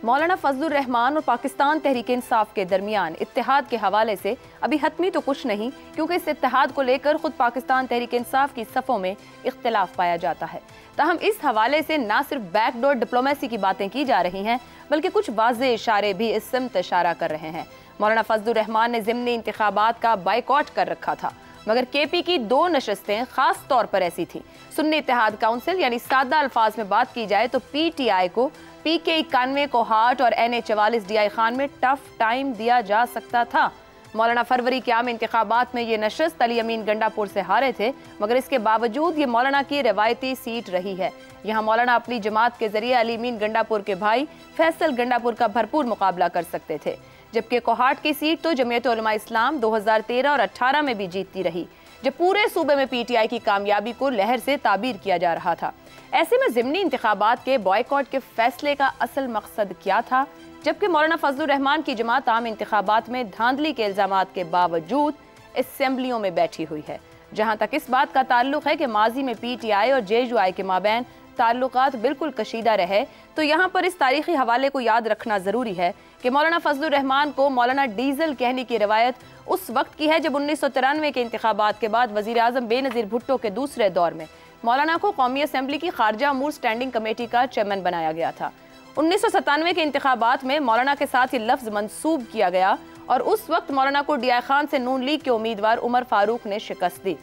मौलाना फजलुर रहमान और पाकिस्तान तहरीक इंसाफ के दरमियान इत्तेहाद के हवाले से अभी हतमी तो कुछ नहीं, क्योंकि इस इत्तेहाद को लेकर खुद पाकिस्तान तहरीक इंसाफ की सफ़ों में इख्तिलाफ पाया जाता है। ताहम इस हवाले से ना सिर्फ बैकडोर डिप्लोमेसी की बातें की जा रही हैं, बल्कि कुछ वाज़े इशारे भी इस सिमत इशारा कर रहे हैं। मौलाना फजलुर रहमान ने ज़िमनी इंतखाबात का बाइकॉट कर रखा था, मगर केपी की 2 नशस्तें खास तौर पर ऐसी थी। सुन्नी इत्तेहाद काउंसिल यानी सादा अल्फाज में बात की जाए तो PTI को PK 91 को हाट और NA 44 DI खान में टफ टाइम दिया जा सकता था। मौलाना फरवरी के आम इंतखाबात में ये नशस्त अली अमीन गंडापुर से हारे थे, मगर इसके बावजूद ये मौलाना की रवायती सीट रही है। यहाँ मौलाना अपनी जमात के जरिए अली अमीन गंडापुर के भाई फैसल गंडापुर का भरपूर मुकाबला कर सकते थे, जबकि कोहाट की सीट तो जमीयत उलमा इस्लाम 2013 और 18 में भी जीतती रही, जब पूरे सूबे में PTI की कामयाबी को लहर से ताबीर किया जा रहा था। ऐसे में ज़िमनी इंतखाबात के बॉयकॉट के फैसले का असल मकसद क्या था, जबकि मौलाना फजलुर रहमान की जमात आम इंतखाबात में धांधली के इल्जामात के बावजूद असेंबलियों में बैठी हुई है। जहां तक इस बात का ताल्लुक है कि माजी में PTI और JUI के माबैन ताल्लुकात बिल्कुल कशीदा रहे, तो यहाँ पर इस तारीखी हवाले को याद रखना ज़रूरी है कि मौलाना फजलुर रहमान को मौलाना डीजल कहने की रवायत उस वक्त की है जब 1993 के इंतखाबात के बाद वज़ीर आज़म बेनज़ीर भुट्टो के दूसरे दौर में मौलाना को कौमी असम्बली की खारजा अमूर स्टैंडिंग कमेटी का चेयरमैन बनाया गया था। 1997 के इंतखाबात में मौलाना के साथ ये लफ्ज़ मंसूब किया गया और उस वक्त मौलाना को DI खान से नून लीग के उम्मीदवार उमर फारूक ने शिकस्त दी।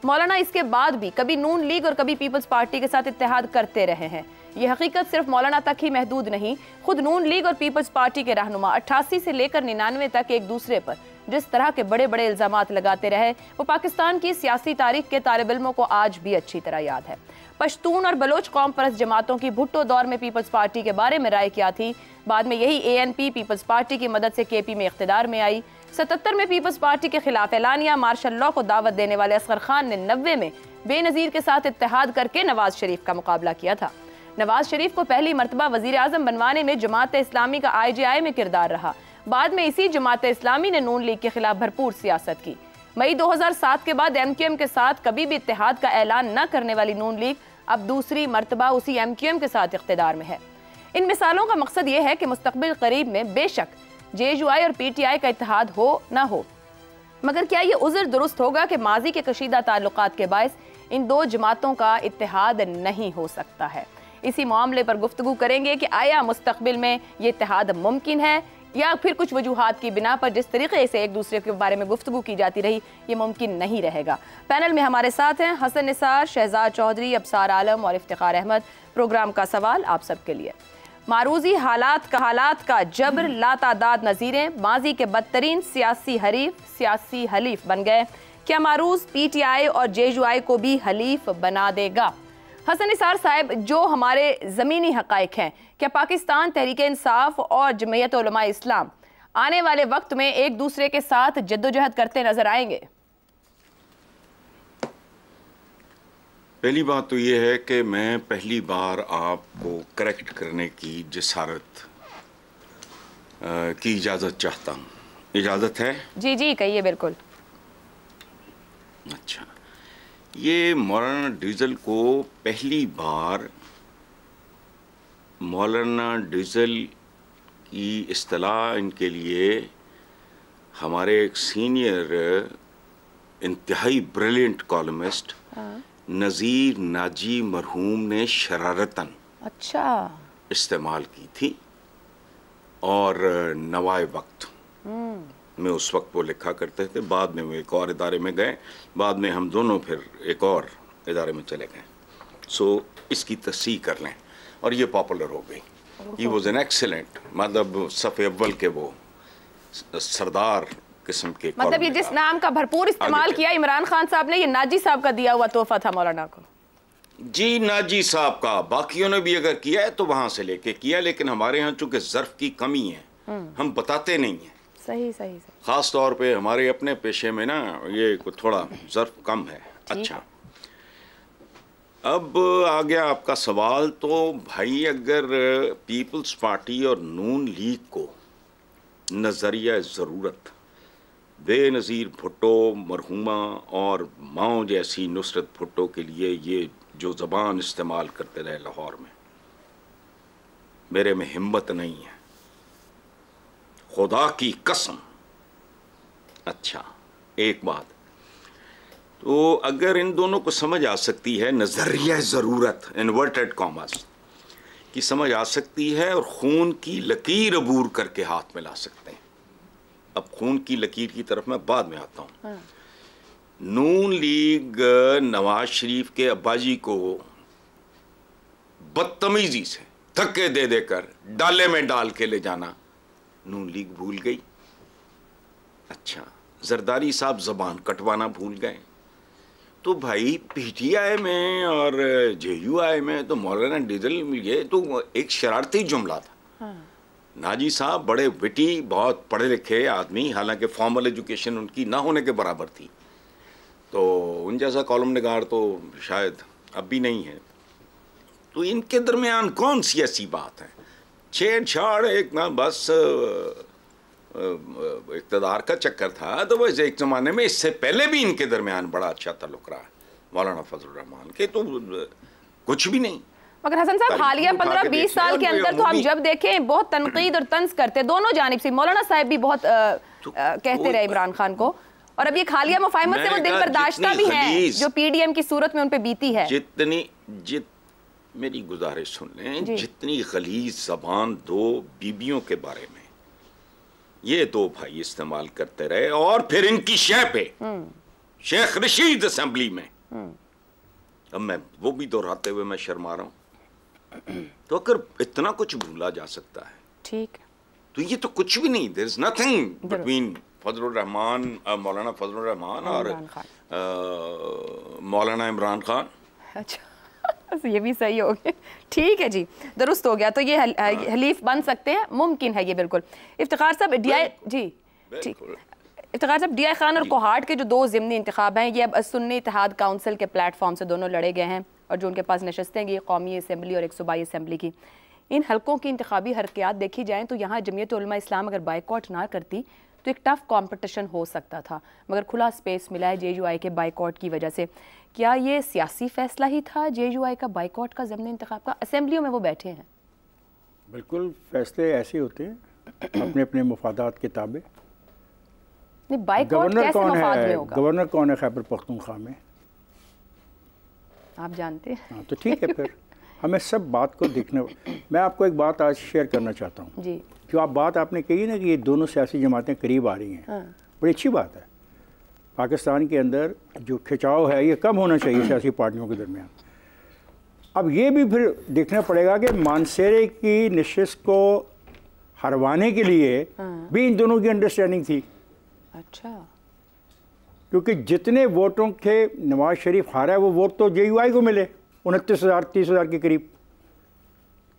मौलाना इसके बाद भी कभी नून लीग और कभी पीपल्स पार्टी के साथ इत्तेहाद करते रहे हैं। ये हकीकत सिर्फ मौलाना तक ही महदूद नहीं, खुद नून लीग और पीपल्स पार्टी के रहनुमा 88 से लेकर 99 तक एक दूसरे पर जिस तरह के बड़े बड़े इल्जामात लगाते रहे, वो पाकिस्तान की सियासी तारीख के तालिब इल्मों को आज भी अच्छी तरह याद है। पश्तून और बलोच कौम परस्त जमातों की भुट्टो दौर में पीपल्स पार्टी के बारे में राय क्या थी, बाद में यही ANP पीपल्स पार्टी की मदद से KP में इख्तिदार में आई। 77 में पीपल्स पार्टी के खिलाफ एलानिया मार्शल लॉ को दावत देने वाले असगर खान ने 90 में बेनज़ीर के साथ इत्तेहाद करके नवाज शरीफ का मुकाबला किया था। नवाज शरीफ को पहली मरतबा वज़ीर आज़म बनवाने में जमात इस्लामी का IJI में किरदार रहा। बाद में इसी जमात इस्लामी ने नून लीग के खिलाफ भरपूर सियासत की। मई 2007 के बाद MQM के साथ कभी भी इत्तेहाद का ऐलान न करने वाली नून लीग अब दूसरी मरतबा उसी MQM के साथ इख्तिदार में है। इन मिसालों का मकसद ये है कि मुस्तकबिल करीब में बेशक JUI और PTI का इत्तेहाद हो ना हो, मगर क्या ये उज़र दुरुस्त होगा कि माजी के कशीदा ताल्लुकात के बायस इन 2 जमातों का इत्तेहाद नहीं हो सकता है। इसी मामले पर गुफ्तगू करेंगे कि आया मुस्तकबिल में ये इत्तेहाद मुमकिन है या फिर कुछ वजूहात की बिना पर जिस तरीके से एक दूसरे के बारे में गुफ्तगू की जाती रही ये मुमकिन नहीं रहेगा। पैनल में हमारे साथ हैं हसन निसार, शहजाद चौधरी, अबसार आलम और इफ्तिखार अहमद। प्रोग्राम का सवाल आप सबके लिए। मारूजी हालात का जबर लातादाद नज़ीरें, माजी के बदतरीन सियासी हलीफ बन गए। क्या मारूज PTI और JUI को भी हलीफ बना देगा? हसन निसार साहब, जो हमारे ज़मीनी हक़ाइक़ हैं, क्या पाकिस्तान तहरीक इंसाफ और जमीयत उलमा इस्लाम आने वाले वक्त में एक दूसरे के साथ जद्दोजहद करते नजर आएंगे? पहली बात तो ये है कि मैं पहली बार आपको करेक्ट करने की जिसारत की इजाज़त चाहता हूँ। इजाज़त है? जी जी कहिए। बिल्कुल। अच्छा, ये मौलाना डीजल को पहली बार मौलाना डीजल की इस्तिलाह इनके लिए हमारे एक सीनियर इंतहाई ब्रिलियंट कॉलमिस्ट नज़ीर नाजी मरहूम ने शरारतन इस्तेमाल की थी और नवाए वक्त में उस वक्त वो लिखा करते थे। बाद में वो एक और इदारे में गए, बाद में हम दोनों फिर एक और इदारे में चले गए। सो इसकी तस्सीह कर लें, और ये पॉपुलर हो गई। ही वॉज एन एक्सीलेंट, मतलब सफ़े अव्वल के वो सरदार किस्म के, मतलब ये जिस नाम का भरपूर इस्तेमाल किया इमरान खान साहब ने, ये नाजी साहब का दिया हुआ तोहफा था मौलाना को। जी, नाजी साहब का, बाकियों ने भी अगर किया है तो वहां से लेके किया, लेकिन हमारे यहाँ चूंकि ज़र्फ की कमी है हम बताते नहीं हैं। सही। ख़ास तौर पे हमारे अपने पेशे में ना ये थोड़ा ज़र्फ कम है। अच्छा, अब आ गया आपका सवाल। तो भाई, अगर पीपल्स पार्टी और नून लीग को नज़रिया ज़रूरत बेनज़ीर भुट्टो मरहूमा और माओ जैसी नुसरत भुट्टो के लिए ये जो ज़बान इस्तेमाल करते रहे लाहौर में, मेरे में हिम्मत नहीं है खुदा की कसम। अच्छा, एक बात तो अगर इन दोनों को समझ आ सकती है, नजरिया ज़रूरत इन्वर्टेड कॉमर्स की समझ आ सकती है, और खून की लकीर अबूर करके हाथ में ला सकते हैं। अब खून की लकीर की तरफ मैं बाद में आता हूँ। नून लीग नवाज शरीफ के अब्बाजी को बदतमीजी से धक्के दे देकर डाले में डाल के ले जाना नून लीग भूल गई। अच्छा, जरदारी साहब जबान कटवाना भूल गए। तो भाई पीटीआई में और जेयूआई में तो मौलाना डीजल, ये तो एक शरारती जुमला था। नाजी साहब बड़े विटी, बहुत पढ़े लिखे आदमी, हालांकि फॉर्मल एजुकेशन उनकी ना होने के बराबर थी, तो उन जैसा कॉलम निगार तो शायद अब भी नहीं है। तो इनके दरमियान कौन सी ऐसी बात है? छेड़छाड़ एक ना बस इक़्तिदार का चक्कर था। तो वैसे एक ज़माने में इससे पहले भी इनके दरमियान बड़ा अच्छा ताल्लुक रहा है मौलाना फजलुर रहमान के, तो कुछ भी नहीं। मगर हसन साहब हालिया 15-20 साल के अंदर तो हम जब देखें बहुत तनकीद और तंज करते दोनों जानिब से। मौलाना साहब भी बहुत कहते रहे इमरान खान को, और अब ये हालिया मुफाहिमत से वो दिल बर्दाश्ता भी हैं जो पीडीएम की सूरत में उन पे बीती है। मेरी गुजारिश सुन लें, जितनी गलीज जबान दो बीबियों के बारे में ये दो भाई इस्तेमाल करते रहे, और फिर इनकी शय पे शेख रशीद असेंबली में, अब मैं वो भी दोहराते हुए मैं शर्मा रहा हूं। तो अगर इतना कुछ भूला जा सकता है, ठीक, तो ये तो कुछ भी नहीं, there is nothing between Fazlur Rahman, Maulana Fazlur Rahman और मौलाना इमरान खान। अच्छा, ये भी सही हो गया, ठीक है जी, दुरुस्त हो गया। तो ये हलीफ बन सकते हैं, मुमकिन है ये बिल्कुल। इफ्तिखार साहब डीआई जी, ठीक, इफ्तिखार साहब डीआई खान और कोहाट के जो दो ज़िमनी इंतखाब हैं, ये अब सुन्नी इत्तेहाद काउंसिल के प्लेटफॉर्म से दोनों लड़े गए हैं, और जो उनके पास नशस्तें गई कौमी असम्बली और एक सूबाई असम्बली की, इन हलकों की इंतखाबी हरकियात देखी जाएँ तो यहाँ जमीयत उलमा इस्लाम अगर बाइकआउट ना करती तो एक टफ कंपटीशन हो सकता था, मगर खुला स्पेस मिला है जेयूआई के बाइकआउट की वजह से। क्या ये सियासी फैसला ही था जेयूआई का बाइकआउट का ज़मनी इंतखाब का? असेंबलियों में वो बैठे हैं। बिल्कुल, फैसले ऐसे होते हैं अपने अपने मफादात के ताबे। बाइकआउट कैसे मफाद में होगा? गवर्नर कौन है खैबर पख्तूनख्वा में? आप जानते हैं। हाँ, तो ठीक है, फिर हमें सब बात को देखना। मैं आपको एक बात आज शेयर करना चाहता हूँ जी। जो आप बात आपने कही ना कि ये दोनों सियासी जमातें करीब आ रही हैं, बड़ी अच्छी बात है। पाकिस्तान के अंदर जो खिंचाव है ये कम होना चाहिए सियासी पार्टियों के दरमियान। अब ये भी फिर देखना पड़ेगा कि मानसेरे की नशिस्त को हरवाने के लिए भी इन दोनों की अंडरस्टैंडिंग थी। अच्छा, क्योंकि जितने वोटों के नवाज शरीफ हारा है वो वोट तो जेयूआई को मिले, 29,000-30,000 के करीब।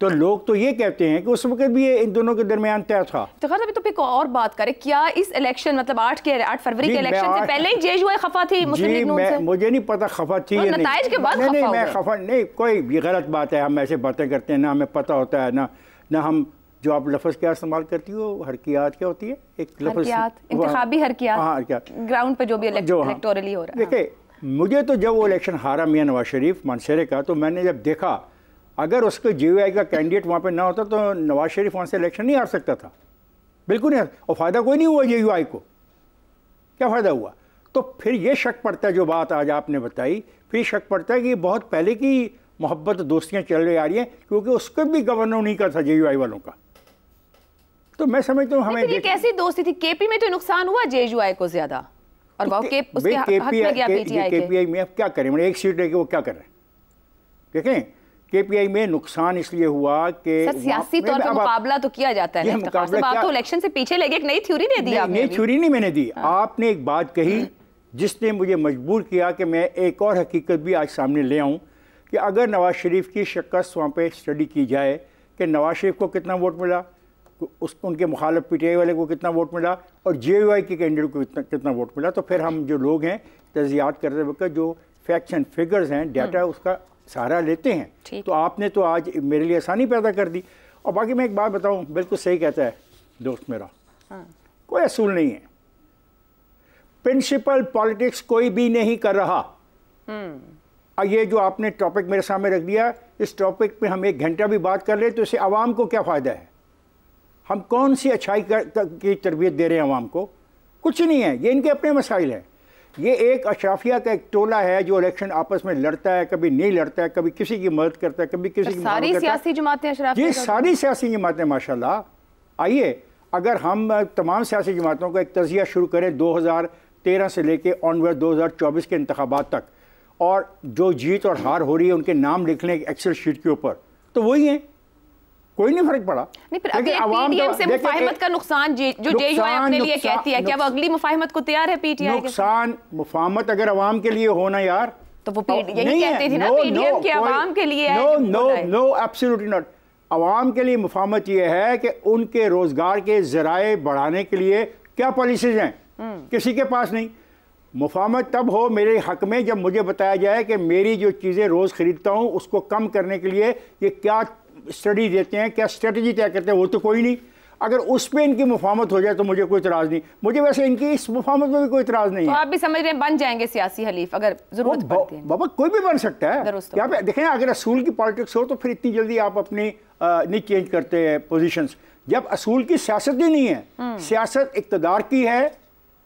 तो लोग तो ये कहते हैं कि उस वक्त भी ये इन दोनों के दरमियान तय था। तो अभी तो एक और बात करें, क्या इस इलेक्शन मतलब 8 फरवरी के इलेक्शन से पहले ही जेयूआई खफा थी मुस्लिम लीग नून से? मुझे नहीं पता खफा थी या नताइज के बाद नहीं, मैं खफा नहीं, कोई ये गलत बात है। हम ऐसे बातें करते हैं ना, हमें पता होता है ना हम जो आप लफ्ज़ क्या इस्तेमाल करती हो, हरकियात क्या होती है? एक लफ्ज़ इंतखाबी हरकियात, ग्राउंड पे जो भी इलेक्टोरली हो रहा है। देखिए, मुझे तो जब वो इलेक्शन हारा मियां नवाज शरीफ मानसेरे का, तो मैंने जब देखा अगर उसके जेयूआई का कैंडिडेट वहाँ पे ना होता तो नवाज शरीफ वहाँ से इलेक्शन नहीं हार सकता था, बिल्कुल नहीं, और फ़ायदा कोई नहीं हुआ जेयूआई को। क्या फ़ायदा हुआ? तो फिर ये शक पड़ता है, जो बात आज आपने बताई, फिर शक पड़ता है कि बहुत पहले की मोहब्बत दोस्तियाँ चल रही आ रही हैं, क्योंकि उसका भी गवर्नर नहीं का था जेयूआई वालों का। तो मैं समझता हूँ हमें ये कैसी दोस्ती थी? केपी में तो नुकसान हुआ जेयूआई को ज़्यादा, और वो उसके हक में गया पीटीआई के। केपीआई में अब क्या करें, मतलब एक सीट लेके वो क्या कर रहे हैं? देखें, केपीआई में नुकसान इसलिए हुआ कि सियासी तौर पर मुकाबला तो किया जाता है, आप तो इलेक्शन से पीछे लगे, एक नई थ्योरी दे दी आपने। नई थ्योरी नहीं मैंने दी, आपने एक बात कही जिसने मुझे मजबूर किया कि मैं एक और हकीकत भी आज सामने ले आऊँ कि अगर नवाज शरीफ की शिकस्त वहाँ पे स्टडी की जाए कि नवाज शरीफ को कितना वोट मिला, उनके मुखालिफ पीटीआई वाले को कितना वोट मिला, और जेयूआई के कैंडिडेट को कितना वोट मिला, तो फिर हम जो लोग हैं तजियात करते वक्त जो फैक्ट्स एंड फिगर्स हैं, डाटा उसका सारा लेते हैं। तो आपने तो आज मेरे लिए आसानी पैदा कर दी। और बाकी मैं एक बात बताऊं, बिल्कुल सही कहता है दोस्त मेरा, कोई असूल नहीं है, प्रिंसिपल पॉलिटिक्स कोई भी नहीं कर रहा। और ये जो आपने टॉपिक मेरे सामने रख दिया, इस टॉपिक पे हम 1 घंटा भी बात कर ले तो इससे आवाम को क्या फ़ायदा है? हम कौन सी अच्छाई की तरबियत दे रहे हैं आवाम को? कुछ नहीं है, ये इनके अपने मसाइल हैं। ये एक अशराफिया का एक टोला है जो इलेक्शन आपस में लड़ता है, कभी नहीं लड़ता है, कभी किसी की मदद करता है, कभी किसी की मदद करता है। सारी सियासी जमातें ये सारी सियासी जमातें माशाल्लाह। आइए अगर हम तमाम सियासी जमातों का एक तजिया शुरू करें 2013 से लेके ऑनवर्ड 2024 के इंतखाबात तक, और जो जीत और हार हो रही है उनके नाम लिख लें एक्सेल शीट के ऊपर, तो वही है, कोई नहीं फर्क पड़ा। नहीं, फिर अगले पीडीएम से मुफाहिमत का नुकसान जो जेयूआई अपने लिए कहती है, क्या वो अगली मुफाहिमत को तैयार है पीटीआई? नुकसान मुफाहमत अगर अवाम के लिए होना यार, तो वो यही कहती थी ना पीडीएम के अवाम के लिए है। No absolutely not. अवाम के लिए मुफाहमत ये है कि उनके रोजगार के जराए बढ़ाने के लिए क्या पॉलिसीज हैं, किसी के पास नहीं। मुफाहमत तब हो मेरे हक में जब मुझे बताया जाए कि मेरी जो चीज़ें रोज़ ख़रीदता हूँ उसको कम करने के लिए ये क्या स्टडी देते हैं, क्या स्ट्रेटजी तय करते हैं, वो तो कोई नहीं। अगर उस पर इनकी मुफाहमत हो जाए तो मुझे कोई इतराज़ नहीं, मुझे वैसे इनकी इस मुफाहमत में भी कोई इतराज़ नहीं तो है। आप भी समझ रहे हैं बन जाएंगे सियासी हलीफ अगर जरूरत पड़ती है? बाबा कोई भी बन सकता है यहाँ पे। देखें अगर असूल की पॉलिटिक्स हो तो फिर इतनी जल्दी आप अपनी नहीं चेंज करते हैं पोजीशंस। जब असूल की सियासत ही नहीं है, सियासत इक़्तिदार की है,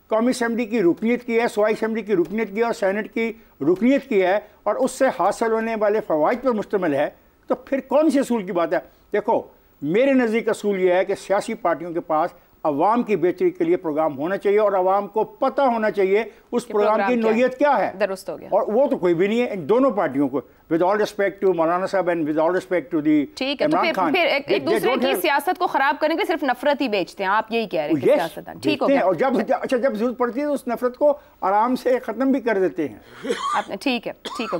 कौमी असम्बली की रुकनीत की है, सूबाई असम्बली की रुकनीत की है और सेनेट की रुकनीत की है, और उससे हासिल होने वाले फ़वाइद पर मुश्तमिल है, तो फिर कौन सी असूल की बात है? देखो मेरे नज़दीक असूल यह है कि सियासी पार्टियों के पास अवाम की बेहतरी के लिए प्रोग्राम होना चाहिए और अवाम को पता होना चाहिए उस प्रोग्राम की नोयत क्या है। दुरुस्त हो गया। और वो तो कोई भी नहीं है इन दोनों पार्टियों को, with all respect to Maulana Sahab and with all respect to the Imran Khan. फिर एक दूसरे की सियासत को खराब करने के लिए सिर्फ नफरत ही बेचते हैं, आप यही कह रहे हैं? सियासतदान ठीक हो गया, और जब जब जरूरत पड़ती है तो उस नफरत को आराम से खत्म भी कर देते हैं। ठीक है, ठीक हो।